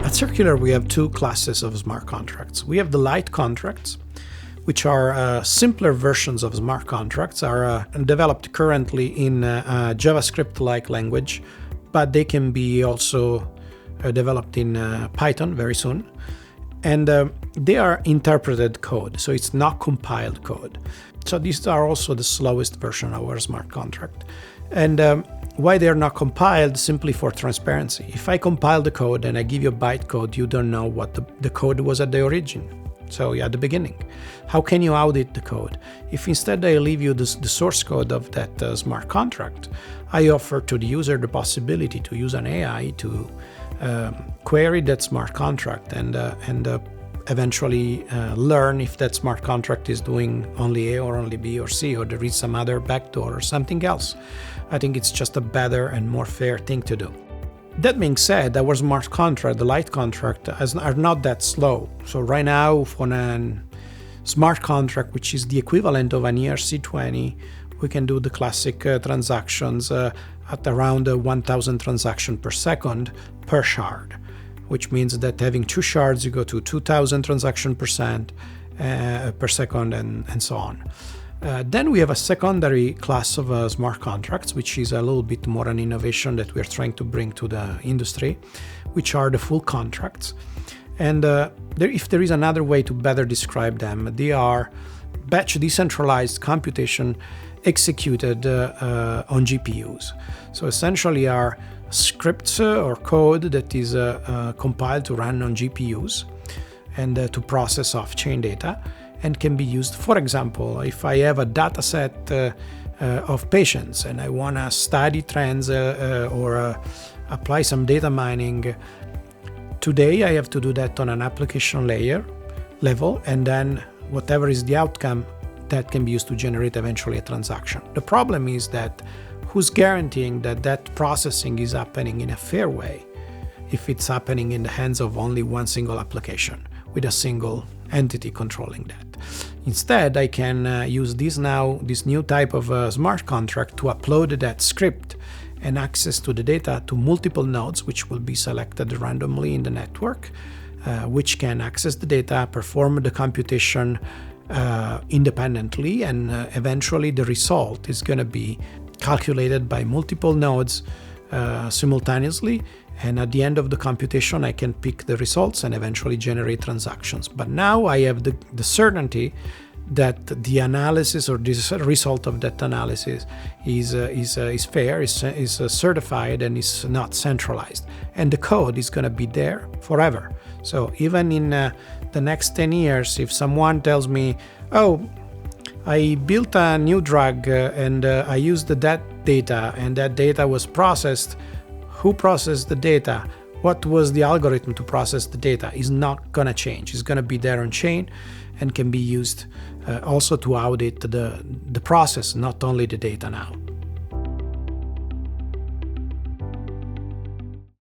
At Circular, we have two classes of smart contracts. We have the Lite Contracts, which are simpler versions of smart contracts, are developed currently in JavaScript-like language, but they can be also developed in Python very soon. And they are interpreted code, so it's not compiled code. So these are also the slowest version of our smart contract. And why they're not compiled? Simply for transparency. If I compile the code and I give you a bytecode, you don't know what the code was at the origin. So at the beginning, how can you audit the code? If instead I leave you the source code of that smart contract, I offer to the user the possibility to use an AI to query that smart contract and eventually learn if that smart contract is doing only A or only B or C, or there is some other backdoor or something else. I think it's just a better and more fair thing to do. That being said, our smart contract, the Lite contract, are not that slow. So right now, for a smart contract, which is the equivalent of an ERC20, we can do the classic transactions at around 1,000 transactions per second per shard, which means that having two shards, you go to 2,000 transactions per second, and so on. Then we have a secondary class of smart contracts, which is a little bit more an innovation that we're trying to bring to the industry, which are the full contracts. And if there is another way to better describe them, they are batch decentralized computation executed on GPUs. So essentially are scripts or code that is compiled to run on GPUs and to process off-chain data, and can be used, for example, if I have a data set of patients and I want to study trends or apply some data mining. Today I have to do that on an application level, and then whatever is the outcome, that can be used to generate eventually a transaction. The problem is that who's guaranteeing that that processing is happening in a fair way if it's happening in the hands of only one single application with a single entity controlling that? Instead, I can use this new type of smart contract to upload that script and access to the data to multiple nodes, which will be selected randomly in the network, which can access the data, perform the computation independently, and eventually the result is going to be calculated by multiple nodes simultaneously. And at the end of the computation, I can pick the results and eventually generate transactions. But now I have the certainty that the analysis or the result of that analysis is fair, is certified, and is not centralized. And the code is going to be there forever. So even in the next 10 years, if someone tells me, oh, I built a new drug and I used that data, and that data was processed, who processed the data, what was the algorithm to process the data, is not going to change. It's going to be there on chain and can be used also to audit the process, not only the data now.